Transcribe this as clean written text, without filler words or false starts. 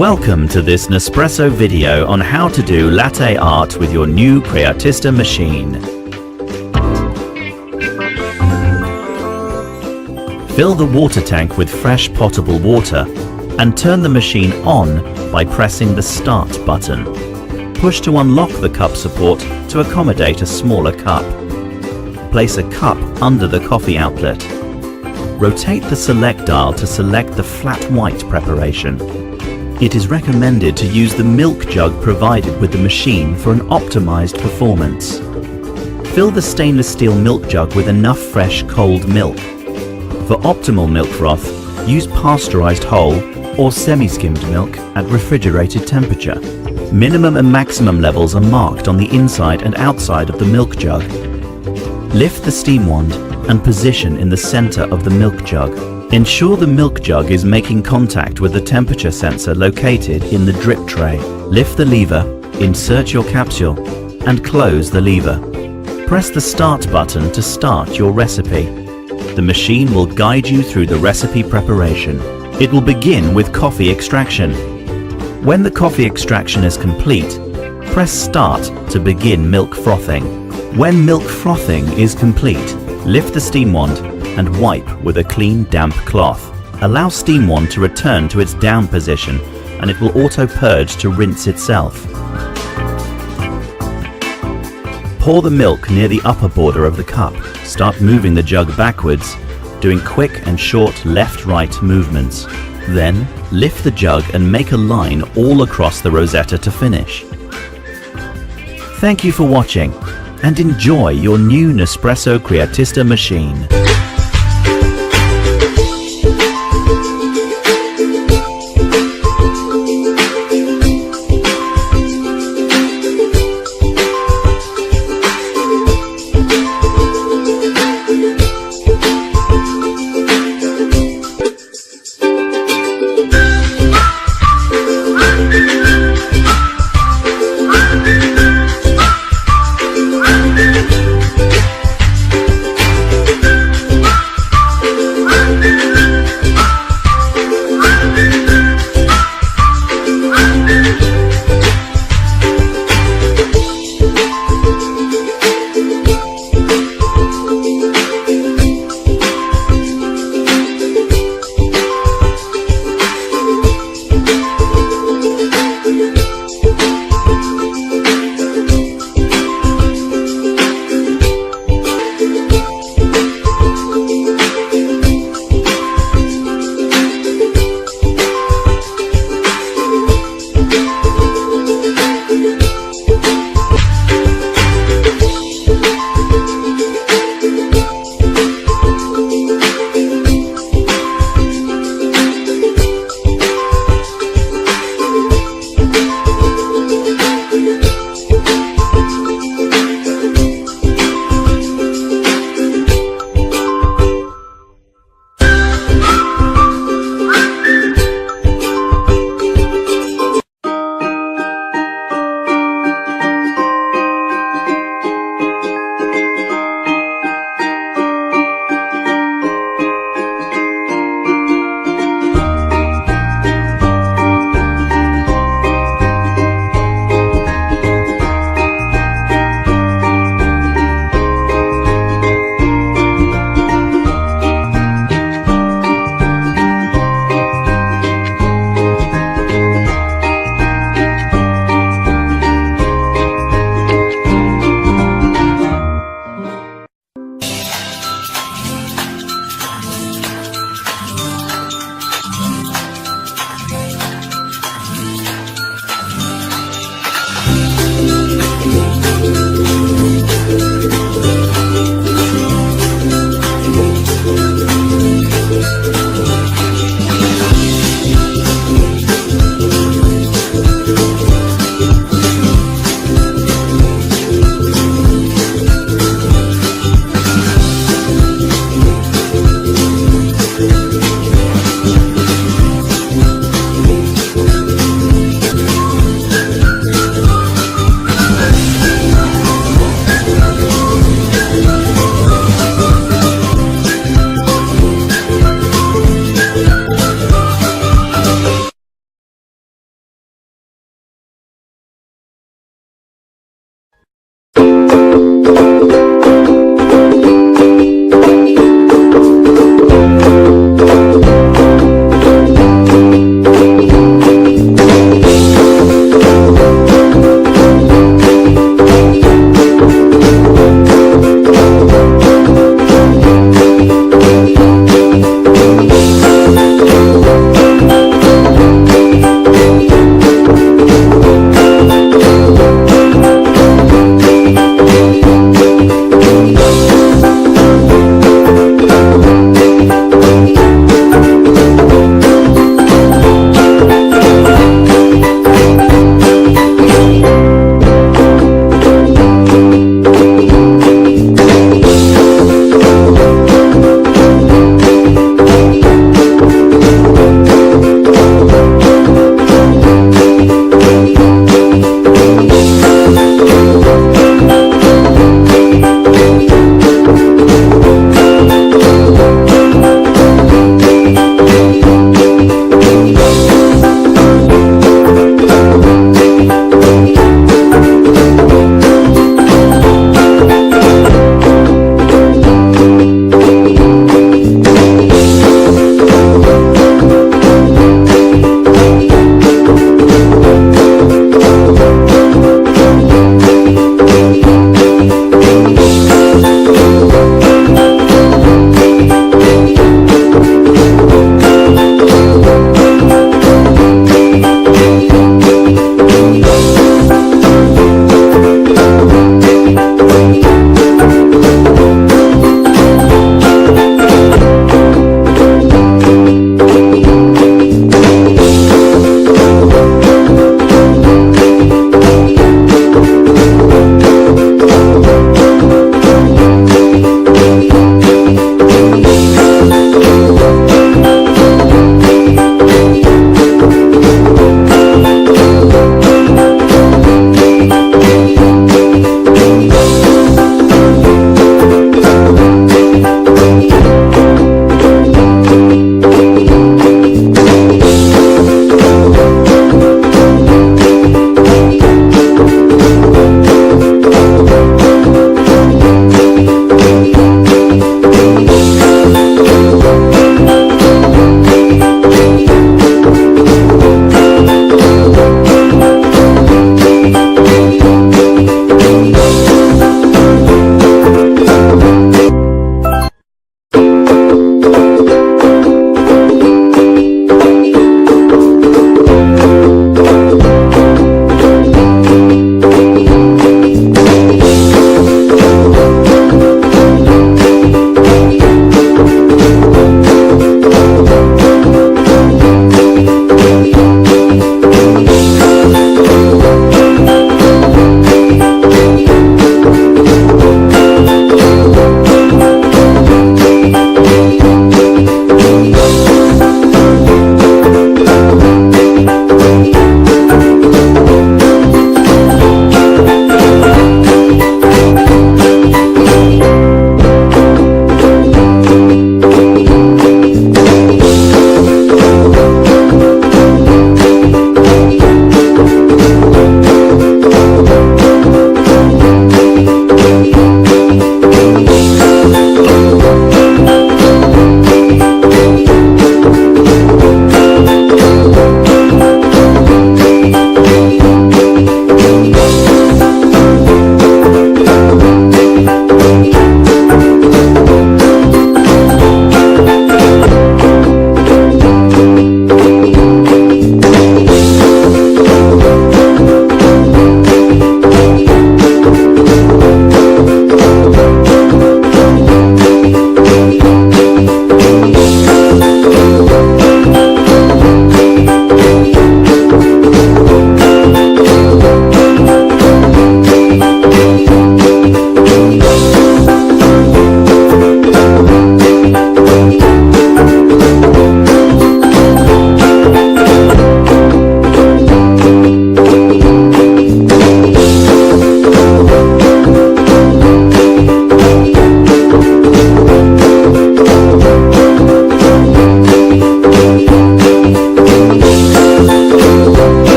Welcome to this Nespresso video on how to do latte art with your new Creatista machine. Fill the water tank with fresh potable water and turn the machine on by pressing the Start button. Push to unlock the cup support to accommodate a smaller cup. Place a cup under the coffee outlet. Rotate the select dial to select the flat white preparation. It is recommended to use the milk jug provided with the machine for an optimized performance. Fill the stainless steel milk jug with enough fresh cold milk. For optimal milk froth, use pasteurized whole or semi-skimmed milk at refrigerated temperature. Minimum and maximum levels are marked on the inside and outside of the milk jug. Lift the steam wand and position in the center of the milk jug. Ensure the milk jug is making contact with the temperature sensor located in the drip tray. Lift the lever, insert your capsule, and close the lever. Press the Start button to start your recipe. The machine will guide you through the recipe preparation. It will begin with coffee extraction. When the coffee extraction is complete, press Start to begin milk frothing. When milk frothing is complete, lift the steam wand and wipe with a clean, damp cloth. Allow steam wand to return to its down position and it will auto-purge to rinse itself. Pour the milk near the upper border of the cup. Start moving the jug backwards, doing quick and short left-right movements. Then, lift the jug and make a line all across the rosetta to finish. Thank you for watching and enjoy your new Nespresso Creatista machine.